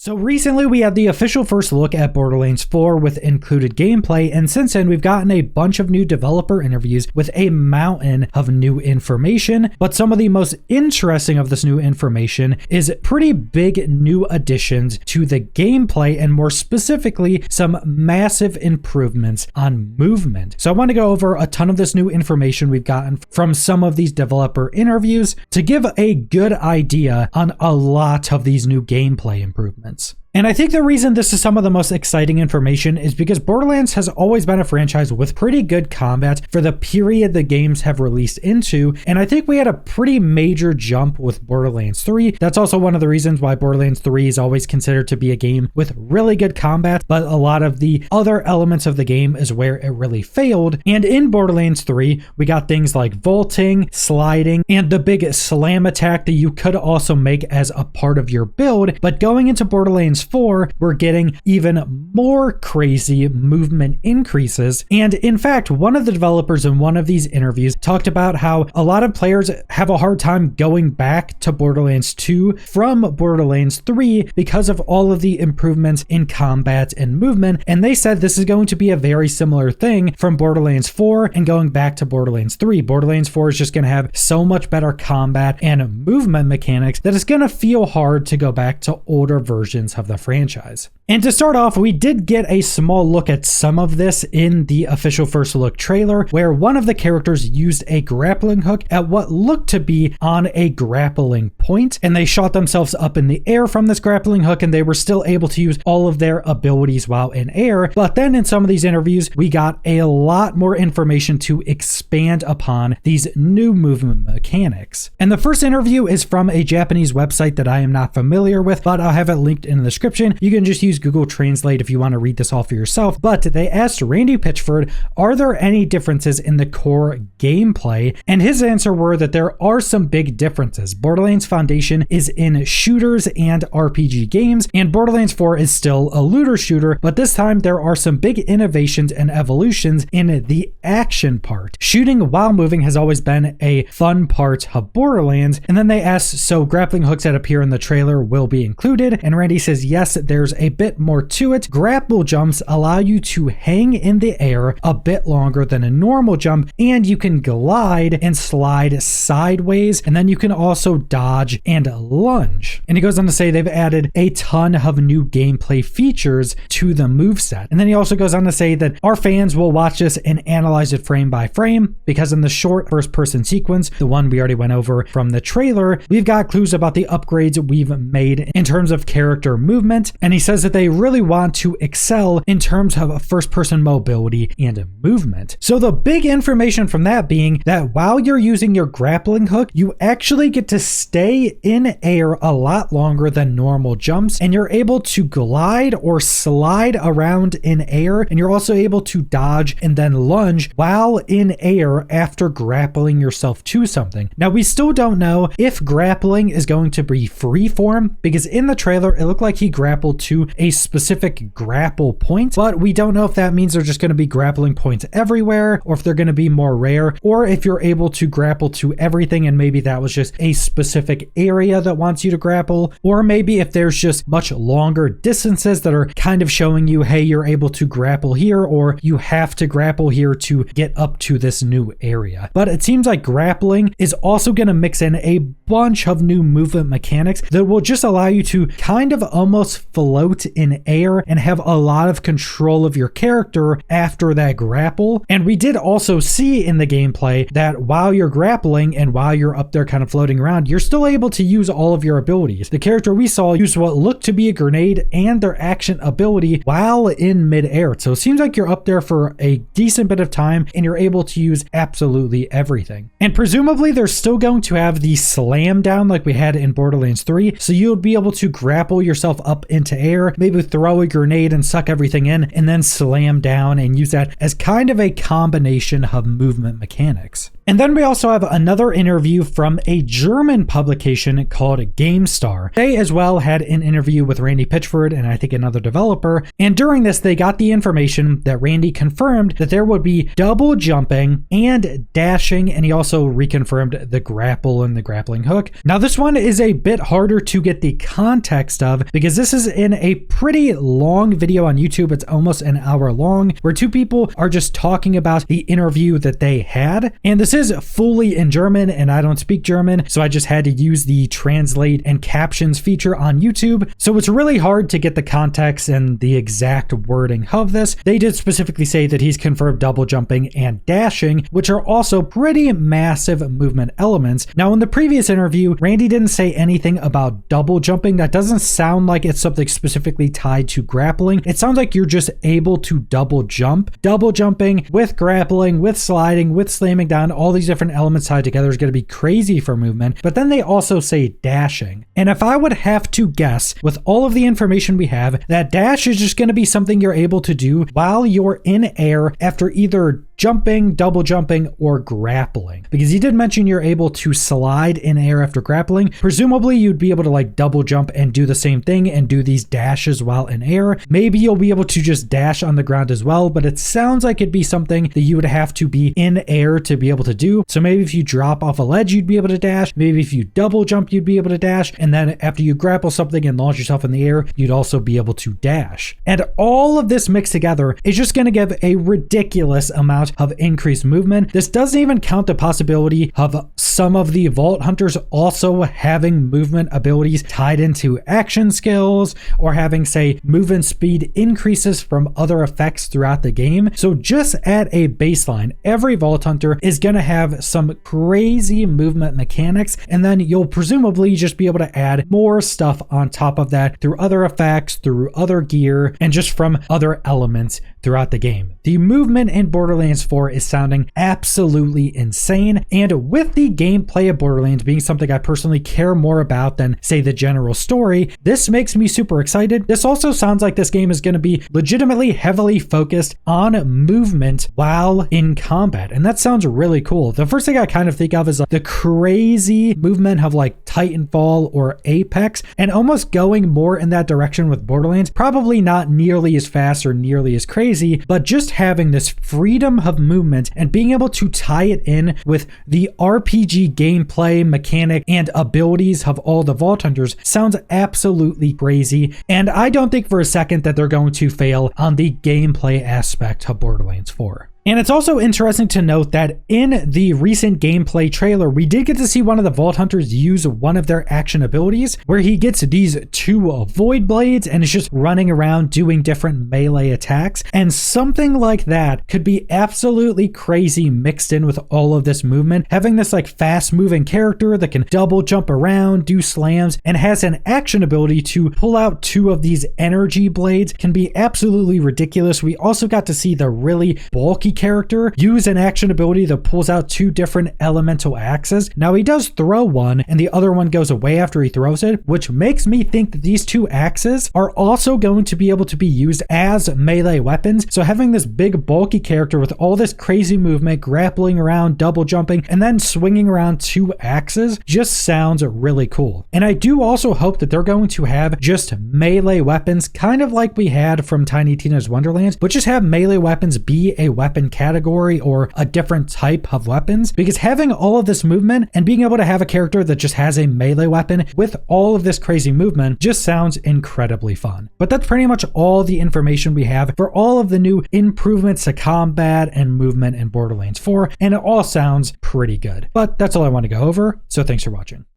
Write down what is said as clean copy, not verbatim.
So recently we had the official first look at Borderlands 4 with included gameplay, and since then we've gotten a bunch of new developer interviews with a mountain of new information, but some of the most interesting of this new information is pretty big new additions to the gameplay, and more specifically some massive improvements on movement. So I want to go over a ton of this new information we've gotten from some of these developer interviews to give a good idea on a lot of these new gameplay improvements. And I think the reason this is some of the most exciting information is because Borderlands has always been a franchise with pretty good combat for the period the games have released into, and I think we had a pretty major jump with Borderlands 3. That's also one of the reasons why Borderlands 3 is always considered to be a game with really good combat, but a lot of the other elements of the game is where it really failed. And in Borderlands 3, we got things like vaulting, sliding, and the big slam attack that you could also make as a part of your build, but going into Borderlands 4, we're getting even more crazy movement increases. And in fact, one of the developers in one of these interviews talked about how a lot of players have a hard time going back to Borderlands 2 from Borderlands 3 because of all of the improvements in combat and movement. And they said this is going to be a very similar thing from Borderlands 4 and going back to Borderlands 3. Borderlands 4 is just going to have so much better combat and movement mechanics that it's going to feel hard to go back to older versions of the franchise. And to start off, we did get a small look at some of this in the official first look trailer, where one of the characters used a grappling hook at what looked to be on a grappling point, and they shot themselves up in the air from this grappling hook, and they were still able to use all of their abilities while in air. But then in some of these interviews, we got a lot more information to expand upon these new movement mechanics. And the first interview is from a Japanese website that I am not familiar with, but I'll have it linked in the description. You can just use Google Translate if you want to read this all for yourself. But they asked Randy Pitchford, are there any differences in the core gameplay? And his answer were that there are some big differences. Borderlands Foundation is in shooters and RPG games, and Borderlands 4 is still a looter shooter, but this time there are some big innovations and evolutions in the action part. Shooting while moving has always been a fun part of Borderlands. And then they asked, so grappling hooks that appear in the trailer will be included? And Randy says, yes, there's a bit more to it. Grapple jumps allow you to hang in the air a bit longer than a normal jump, and you can glide and slide sideways, and then you can also dodge and lunge. And he goes on to say they've added a ton of new gameplay features to the moveset. And then he also goes on to say that our fans will watch this and analyze it frame by frame, because in the short first-person sequence, the one we already went over from the trailer, we've got clues about the upgrades we've made in terms of character movement. And he says that they really want to excel in terms of first-person mobility and movement. So the big information from that being that while you're using your grappling hook, you actually get to stay in air a lot longer than normal jumps, and you're able to glide or slide around in air, and you're also able to dodge and then lunge while in air after grappling yourself to something. Now, we still don't know if grappling is going to be free form, because in the trailer it looked like he grappled to a specific grapple point, but we don't know if that means they're just going to be grappling points everywhere, or if they're going to be more rare, or if you're able to grapple to everything and maybe that was just a specific area that wants you to grapple, or maybe if there's just much longer distances that are kind of showing you, hey, you're able to grapple here, or you have to grapple here to get up to this new area. But it seems like grappling is also going to mix in a bunch of new movement mechanics that will just allow you to kind of almost float in air and have a lot of control of your character after that grapple. And we did also see in the gameplay that while you're grappling and while you're up there kind of floating around, you're still able to use all of your abilities. The character we saw used what looked to be a grenade and their action ability while in midair. So it seems like you're up there for a decent bit of time and you're able to use absolutely everything. And presumably they're still going to have the slam down like we had in Borderlands 3. So you'll be able to grapple yourself up into air, maybe throw a grenade and suck everything in, and then slam down and use that as kind of a combination of movement mechanics. And then we also have another interview from a German publication called GameStar. They as well had an interview with Randy Pitchford and I think another developer. And during this, they got the information that Randy confirmed that there would be double jumping and dashing, and he also reconfirmed the grapple and the grappling hook. Now, this one is a bit harder to get the context of because this is in a pretty long video on YouTube. It's almost an hour long, where two people are just talking about the interview that they had. And this is fully in German, and I don't speak German, so I just had to use the translate and captions feature on YouTube. So it's really hard to get the context and the exact wording of this. They did specifically say that he's confirmed double jumping and dashing, which are also pretty massive movement elements. Now, in the previous interview, Randy didn't say anything about double jumping. That doesn't sound like it's something specifically tied to grappling. It sounds like you're just able to double jump. Double jumping with grappling, with sliding, with slamming down, all these different elements tied together is going to be crazy for movement. But then they also say dashing. And if I would have to guess, with all of the information we have, that dash is just going to be something you're able to do while you're in air after either jumping, double jumping, or grappling. Because he did mention you're able to slide in air after grappling. Presumably you'd be able to like double jump and do the same thing and do these dashes while in air. Maybe you'll be able to just dash on the ground as well, but it sounds like it'd be something that you would have to be in air to be able to do. So maybe if you drop off a ledge, you'd be able to dash. Maybe if you double jump, you'd be able to dash. And then after you grapple something and launch yourself in the air, you'd also be able to dash. And all of this mixed together is just going to give a ridiculous amount of increased movement. This doesn't even count the possibility of some of the Vault Hunters also having movement abilities tied into action skills, or having, say, movement speed increases from other effects throughout the game. So just at a baseline, every Vault Hunter is going to have some crazy movement mechanics, and then you'll presumably just be able to add more stuff on top of that through other effects, through other gear, and just from other elements throughout the game. The movement in Borderlands 4 is sounding absolutely insane, and with the gameplay of Borderlands being something I personally care more about than, say, the general story, this makes me super excited. This also sounds like this game is going to be legitimately heavily focused on movement while in combat, and that sounds really cool. The first thing I kind of think of is like the crazy movement of like Titanfall or Apex, and almost going more in that direction with Borderlands. Probably not nearly as fast or nearly as crazy, but just having this freedom of movement and being able to tie it in with the RPG gameplay mechanic and abilities of all the Vault Hunters sounds absolutely crazy. And I don't think for a second that they're going to fail on the gameplay aspect of Borderlands 4. And it's also interesting to note that in the recent gameplay trailer, we did get to see one of the Vault Hunters use one of their action abilities, where he gets these two void blades and is just running around doing different melee attacks. And something like that could be absolutely crazy mixed in with all of this movement. Having this like fast moving character that can double jump around, do slams, and has an action ability to pull out two of these energy blades can be absolutely ridiculous. We also got to see the really bulky character use an action ability that pulls out two different elemental axes. Now he does throw one and the other one goes away after he throws it, which makes me think that these two axes are also going to be able to be used as melee weapons. So having this big bulky character with all this crazy movement, grappling around, double jumping, and then swinging around two axes just sounds really cool. And I do also hope that they're going to have just melee weapons, kind of like we had from Tiny Tina's Wonderlands, but just have melee weapons be a weapon category or a different type of weapons, because having all of this movement and being able to have a character that just has a melee weapon with all of this crazy movement just sounds incredibly fun. But that's pretty much all the information we have for all of the new improvements to combat and movement in Borderlands 4, and it all sounds pretty good. But that's all I want to go over, so thanks for watching.